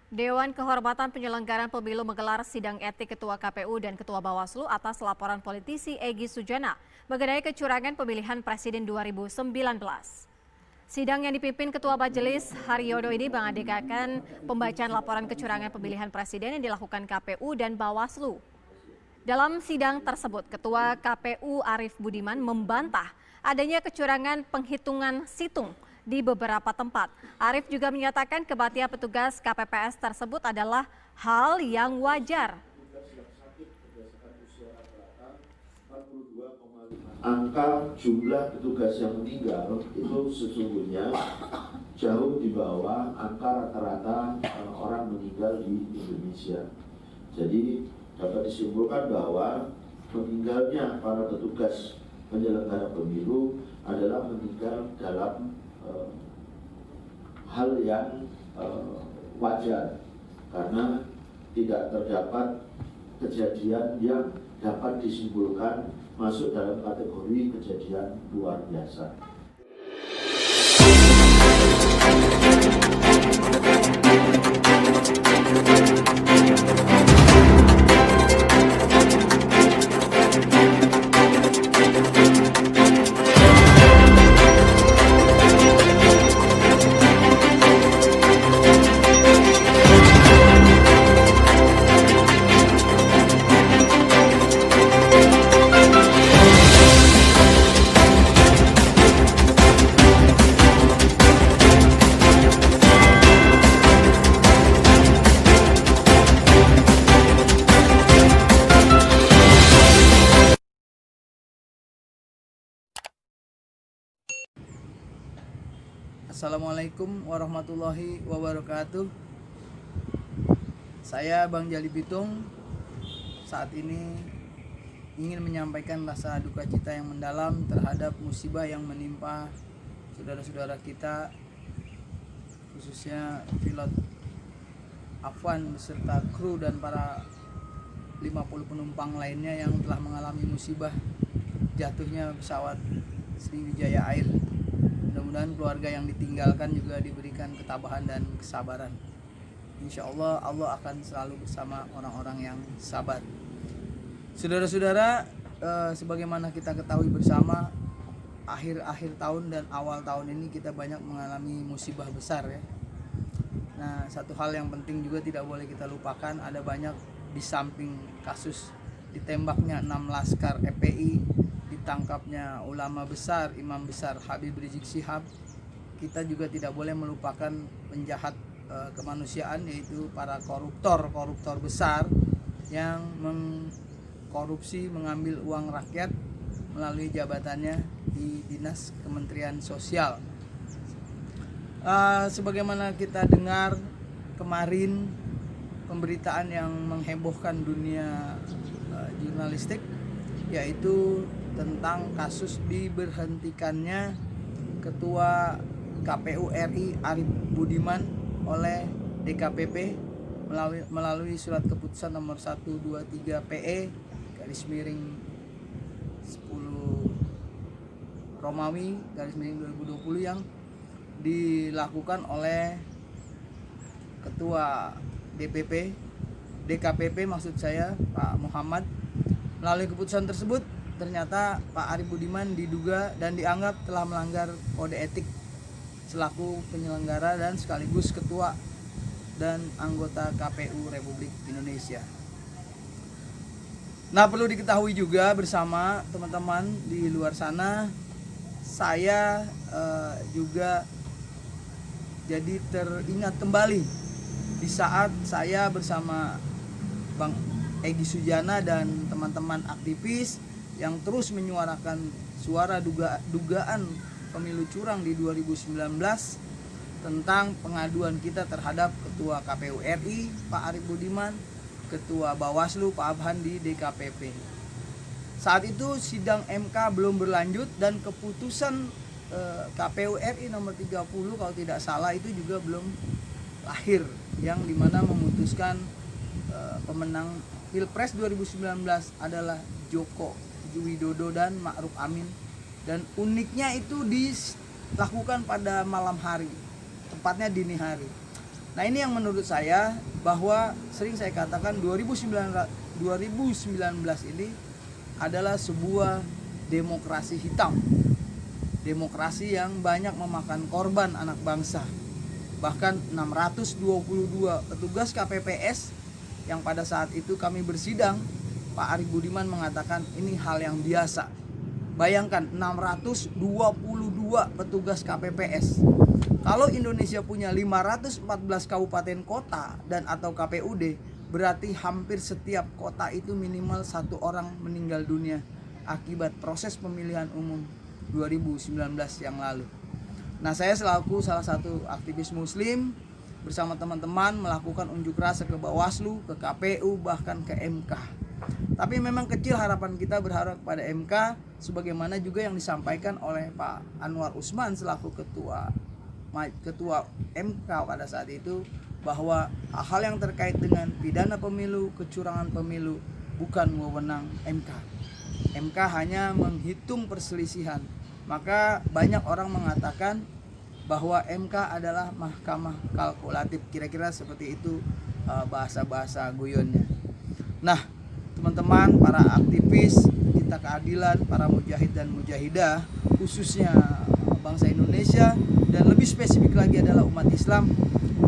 Dewan Kehormatan Penyelenggaraan Pemilu menggelar sidang etik Ketua KPU dan Ketua Bawaslu atas laporan politisi Egy Sujana mengenai kecurangan pemilihan Presiden 2019. Sidang yang dipimpin Ketua Majelis Haryodo ini mengadegakan pembacaan laporan kecurangan pemilihan Presiden yang dilakukan KPU dan Bawaslu. Dalam sidang tersebut, Ketua KPU Arief Budiman membantah adanya kecurangan penghitungan situng di beberapa tempat. Arief juga menyatakan kematian petugas KPPS tersebut adalah hal yang wajar. Angka jumlah petugas yang meninggal itu sesungguhnya jauh di bawah angka rata-rata orang meninggal di Indonesia. Jadi dapat disimpulkan bahwa meninggalnya para petugas penyelenggara pemilu adalah meninggal dalam hal yang wajar karena tidak terdapat kejadian yang dapat disimpulkan masuk dalam kategori kejadian luar biasa. Assalamualaikum warahmatullahi wabarakatuh. Saya Bang Jali Bitung saat ini ingin menyampaikan rasa duka cita yang mendalam terhadap musibah yang menimpa saudara-saudara kita, khususnya pilot Afwan beserta kru dan para 50 penumpang lainnya yang telah mengalami musibah jatuhnya pesawat Sriwijaya Air. Mudah-mudahan keluarga yang ditinggalkan juga diberikan ketabahan dan kesabaran. Insya Allah, Allah akan selalu bersama orang-orang yang sabar. Saudara-saudara, sebagaimana kita ketahui bersama, akhir-akhir tahun dan awal tahun ini kita banyak mengalami musibah besar ya. Nah, satu hal yang penting juga tidak boleh kita lupakan, ada banyak di samping kasus ditembaknya 6 laskar FPI, ditangkapnya ulama besar, imam besar Habib Rizik Syihab, kita juga tidak boleh melupakan penjahat kemanusiaan, yaitu para koruptor besar yang mengkorupsi, mengambil uang rakyat melalui jabatannya di Dinas Kementerian Sosial. Sebagaimana kita dengar kemarin pemberitaan yang menghebohkan dunia jurnalistik, yaitu tentang kasus diberhentikannya Ketua KPU RI Arief Budiman oleh DKPP melalui surat keputusan nomor 123 PE /10 Romawi /2020 yang dilakukan oleh Ketua DKPP maksud saya Pak Muhammad. Melalui keputusan tersebut ternyata Pak Arief Budiman diduga dan dianggap telah melanggar kode etik selaku penyelenggara dan sekaligus ketua dan anggota KPU Republik Indonesia. Nah, perlu diketahui juga bersama teman-teman di luar sana, saya juga jadi teringat kembali di saat saya bersama Bang Egy Sujana dan teman-teman aktivis yang terus menyuarakan suara dugaan pemilu curang di 2019 tentang pengaduan kita terhadap Ketua KPU RI Pak Arief Budiman, Ketua Bawaslu Pak Abhan di DKPP. Saat itu sidang MK belum berlanjut dan keputusan KPU RI nomor 30 kalau tidak salah itu juga belum lahir, yang dimana memutuskan pemenang Pilpres 2019 adalah Joko Widodo dan Ma'ruf Amin, dan uniknya itu dilakukan pada malam hari, tepatnya dini hari. Nah ini yang menurut saya bahwa sering saya katakan 2019 ini adalah sebuah demokrasi hitam. Demokrasi yang banyak memakan korban anak bangsa. Bahkan 622 petugas KPPS yang pada saat itu kami bersidang, Pak Arief Budiman mengatakan ini hal yang biasa. Bayangkan 622 petugas KPPS. Kalau Indonesia punya 514 kabupaten kota dan atau KPUD, berarti hampir setiap kota itu minimal 1 orang meninggal dunia akibat proses pemilihan umum 2019 yang lalu. Nah, saya selaku salah satu aktivis muslim bersama teman-teman melakukan unjuk rasa ke Bawaslu, ke KPU, bahkan ke MK. Tapi memang kecil harapan kita berharap pada MK, sebagaimana juga yang disampaikan oleh Pak Anwar Usman selaku ketua MK pada saat itu, bahwa hal yang terkait dengan pidana pemilu, kecurangan pemilu bukan wewenang MK. MK hanya menghitung perselisihan. Maka banyak orang mengatakan bahwa MK adalah mahkamah kalkulatif, kira-kira seperti itu bahasa-bahasa guyonnya. Nah, teman-teman, para aktivis kita keadilan, para mujahid dan mujahidah, khususnya bangsa Indonesia dan lebih spesifik lagi adalah umat Islam,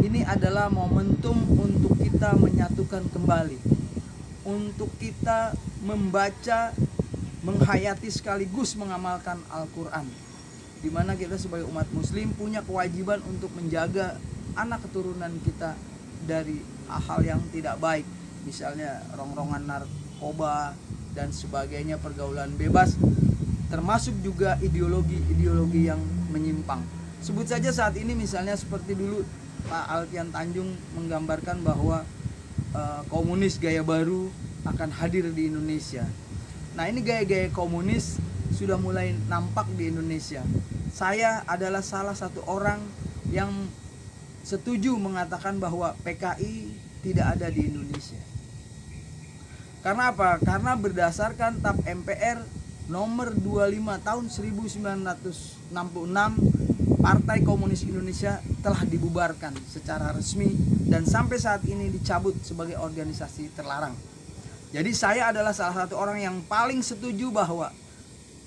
ini adalah momentum untuk kita menyatukan kembali, untuk kita membaca, menghayati sekaligus mengamalkan Al-Quran, di mana kita sebagai umat muslim punya kewajiban untuk menjaga anak keturunan kita dari hal yang tidak baik, misalnya rongrongan narkoba dan sebagainya, pergaulan bebas, termasuk juga ideologi-ideologi yang menyimpang. Sebut saja saat ini misalnya seperti dulu Pak Alfian Tanjung menggambarkan bahwa komunis gaya baru akan hadir di Indonesia. Nah, ini gaya-gaya komunis sudah mulai nampak di Indonesia. Saya adalah salah satu orang yang setuju mengatakan bahwa PKI tidak ada di Indonesia. Karena apa? Karena berdasarkan TAP MPR nomor 25 tahun 1966, Partai Komunis Indonesia telah dibubarkan secara resmi dan sampai saat ini dicabut sebagai organisasi terlarang. Jadi saya adalah salah satu orang yang paling setuju bahwa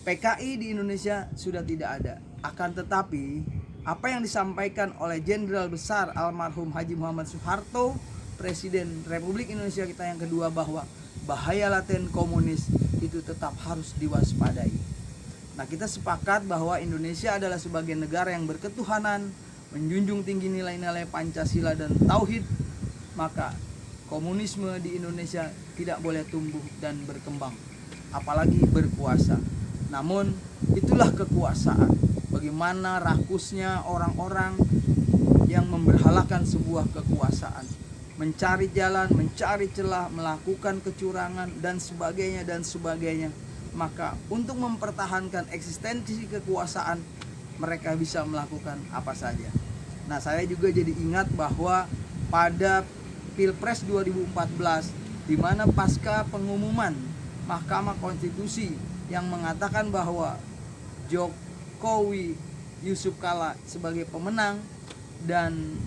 PKI di Indonesia sudah tidak ada. Akan tetapi apa yang disampaikan oleh Jenderal Besar almarhum Haji Muhammad Soeharto, Presiden Republik Indonesia kita yang kedua, bahwa bahaya laten komunis itu tetap harus diwaspadai. Nah, kita sepakat bahwa Indonesia adalah sebagai negara yang berketuhanan, menjunjung tinggi nilai-nilai Pancasila dan Tauhid, maka komunisme di Indonesia tidak boleh tumbuh dan berkembang, apalagi berkuasa. Namun itulah kekuasaan. Bagaimana rakusnya orang-orang yang memberhalakan sebuah kekuasaan, mencari jalan, mencari celah, melakukan kecurangan dan sebagainya. Maka untuk mempertahankan eksistensi kekuasaan, mereka bisa melakukan apa saja. Nah, saya juga jadi ingat bahwa pada Pilpres 2014, di mana pasca pengumuman Mahkamah Konstitusi yang mengatakan bahwa Jokowi Yusuf Kala sebagai pemenang dan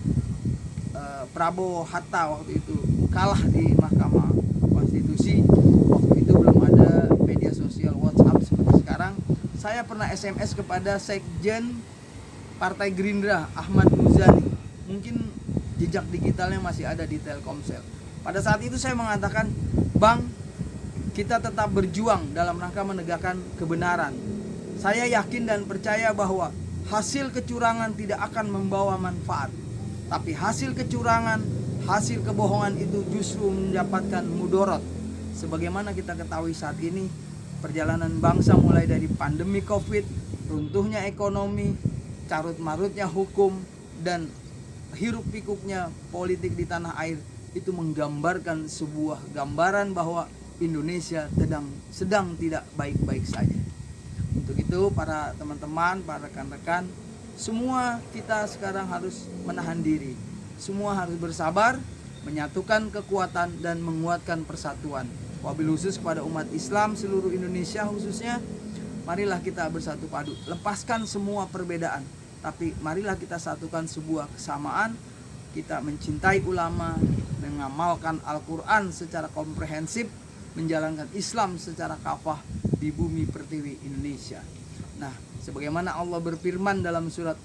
Prabowo Hatta waktu itu kalah di Mahkamah Konstitusi, waktu itu belum ada media sosial WhatsApp seperti sekarang. Saya pernah SMS kepada Sekjen Partai Gerindra Ahmad Muzani, mungkin jejak digitalnya masih ada di Telkomsel. Pada saat itu saya mengatakan, Bang, kita tetap berjuang dalam rangka menegakkan kebenaran. Saya yakin dan percaya bahwa hasil kecurangan tidak akan membawa manfaat, tapi hasil kecurangan, hasil kebohongan itu justru mendapatkan mudorot. Sebagaimana kita ketahui saat ini, perjalanan bangsa mulai dari pandemi Covid, runtuhnya ekonomi, carut marutnya hukum, dan hiruk pikuknya politik di tanah air, itu menggambarkan sebuah gambaran bahwa Indonesia sedang tidak baik-baik saja. Untuk itu para teman-teman, para rekan-rekan, semua kita sekarang harus menahan diri. Semua harus bersabar, menyatukan kekuatan dan menguatkan persatuan. Wabil khusus kepada umat Islam seluruh Indonesia khususnya, marilah kita bersatu padu. Lepaskan semua perbedaan, tapi marilah kita satukan sebuah kesamaan kita mencintai ulama, mengamalkan Al-Quran secara komprehensif, menjalankan Islam secara kafah di bumi pertiwi Indonesia. Nah, sebagaimana Allah berfirman dalam surat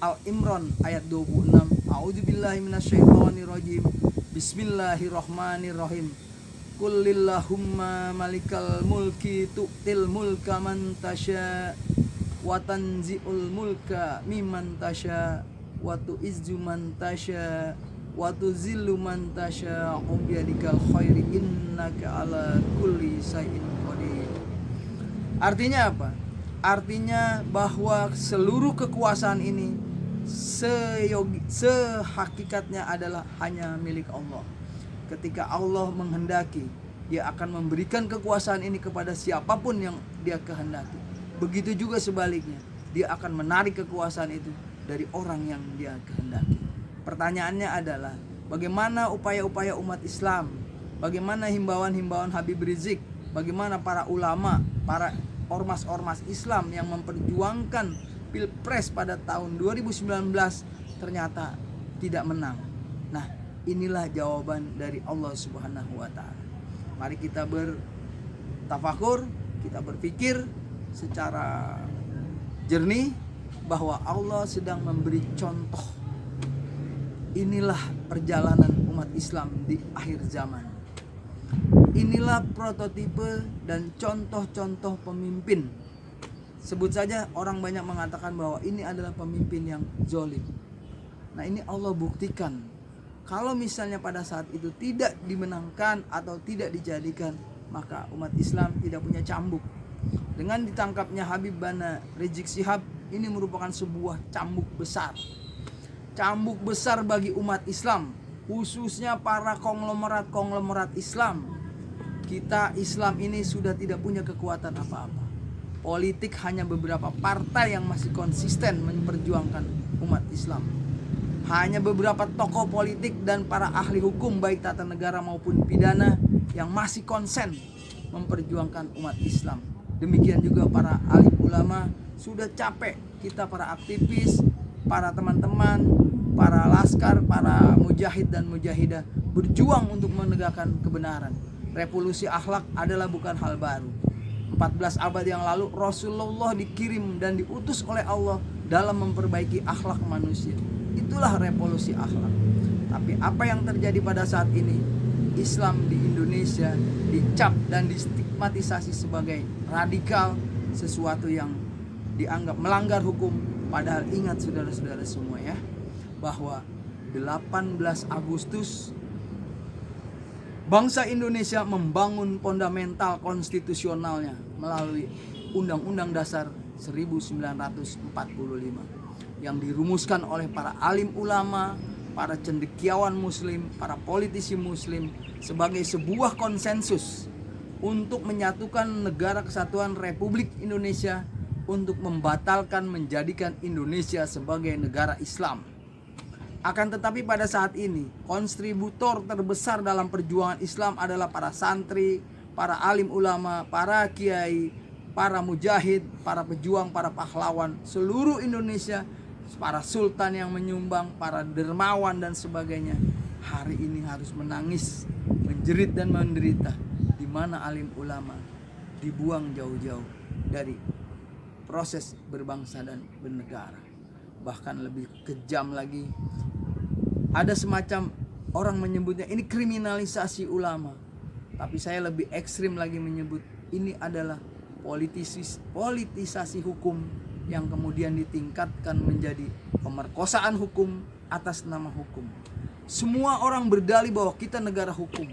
Al-Imran ayat 26, A'udzubillahi minasyaitonirrajim. Bismillahirrahmanirrahim. Qul lillahumma malikal mulki tu'til mulka man tasya wa tanzi'ul mulka mimman tasya wa tu'izzu man tasya wa tuzillu man tasya biyadikal khairi innaka ala kulli syai'in qadir. Artinya apa? Artinya bahwa seluruh kekuasaan ini sehakikatnya adalah hanya milik Allah. Ketika Allah menghendaki, Dia akan memberikan kekuasaan ini kepada siapapun yang Dia kehendaki. Begitu juga sebaliknya, Dia akan menarik kekuasaan itu dari orang yang Dia kehendaki. Pertanyaannya adalah, bagaimana upaya-upaya umat Islam, bagaimana himbauan-himbauan Habib Rizik, bagaimana para ulama, para ormas-ormas Islam yang memperjuangkan Pilpres pada tahun 2019 ternyata tidak menang. Nah, inilah jawaban dari Allah Subhanahu wa taala. Mari kita bertafakur, kita berpikir secara jernih bahwa Allah sedang memberi contoh. Inilah perjalanan umat Islam di akhir zaman. Inilah prototipe dan contoh-contoh pemimpin. Sebut saja orang banyak mengatakan bahwa ini adalah pemimpin yang zalim. Nah, ini Allah buktikan. Kalau misalnya pada saat itu tidak dimenangkan atau tidak dijadikan, maka umat Islam tidak punya cambuk. Dengan ditangkapnya Habib Bana Rizik Syihab, ini merupakan sebuah cambuk besar. Cambuk besar bagi umat Islam, khususnya para konglomerat Islam. Kita Islam ini sudah tidak punya kekuatan apa-apa. Politik hanya beberapa partai yang masih konsisten memperjuangkan umat Islam. Hanya beberapa tokoh politik dan para ahli hukum baik tata negara maupun pidana yang masih konsen memperjuangkan umat Islam. Demikian juga para alim ulama. Sudah capek kita para aktivis, para teman-teman, para laskar, para mujahid dan mujahidah berjuang untuk menegakkan kebenaran. Revolusi akhlak adalah bukan hal baru. 14 abad yang lalu Rasulullah dikirim dan diutus oleh Allah dalam memperbaiki akhlak manusia. Itulah revolusi akhlak. Tapi apa yang terjadi pada saat ini? Islam di Indonesia dicap dan distigmatisasi sebagai radikal, sesuatu yang dianggap melanggar hukum. Padahal ingat saudara-saudara semua ya, bahwa 18 Agustus bangsa Indonesia membangun fundamental konstitusionalnya melalui Undang-Undang Dasar 1945 yang dirumuskan oleh para alim ulama, para cendekiawan muslim, para politisi muslim sebagai sebuah konsensus untuk menyatukan negara kesatuan Republik Indonesia, untuk membatalkan menjadikan Indonesia sebagai negara Islam. Akan tetapi pada saat ini kontributor terbesar dalam perjuangan Islam adalah para santri, para alim ulama, para kiai, para mujahid, para pejuang, para pahlawan seluruh Indonesia, para sultan yang menyumbang, para dermawan dan sebagainya. Hari ini harus menangis, menjerit dan menderita, di mana alim ulama dibuang jauh-jauh dari proses berbangsa dan bernegara. Bahkan lebih kejam lagi, ada semacam orang menyebutnya ini kriminalisasi ulama. Tapi saya lebih ekstrim lagi menyebut ini adalah politisasi hukum yang kemudian ditingkatkan menjadi pemerkosaan hukum atas nama hukum. Semua orang berdalih bahwa kita negara hukum.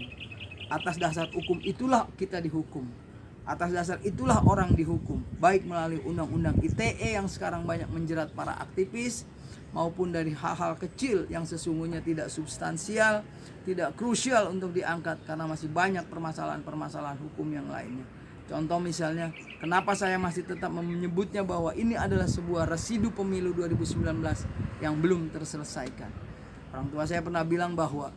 Atas dasar hukum itulah kita dihukum. Atas dasar itulah orang dihukum, baik melalui Undang-Undang ITE yang sekarang banyak menjerat para aktivis, maupun dari hal-hal kecil yang sesungguhnya tidak substansial, tidak krusial untuk diangkat karena masih banyak permasalahan-permasalahan hukum yang lainnya. Contoh misalnya, kenapa saya masih tetap menyebutnya bahwa ini adalah sebuah residu pemilu 2019 yang belum terselesaikan. Orang tua saya pernah bilang bahwa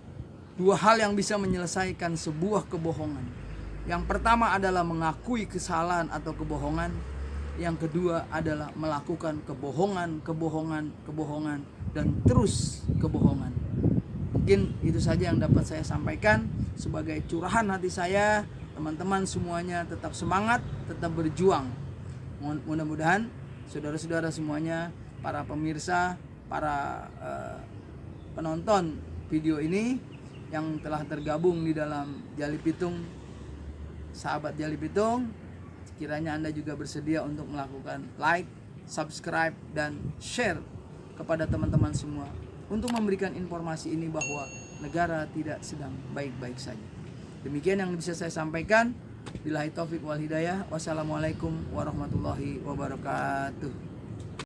dua hal yang bisa menyelesaikan sebuah kebohongan. Yang pertama adalah mengakui kesalahan atau kebohongan. Yang kedua adalah melakukan kebohongan, dan terus kebohongan. Mungkin itu saja yang dapat saya sampaikan sebagai curahan hati saya. Teman-teman semuanya tetap semangat, tetap berjuang. Mudah-mudahan saudara-saudara semuanya, para pemirsa, para penonton video ini yang telah tergabung di dalam Jali Pitung, sahabat Jali Pitung, kiranya Anda juga bersedia untuk melakukan like, subscribe, dan share kepada teman-teman semua untuk memberikan informasi ini bahwa negara tidak sedang baik-baik saja. Demikian yang bisa saya sampaikan. Billahi taufik wal hidayah. Wassalamualaikum warahmatullahi wabarakatuh.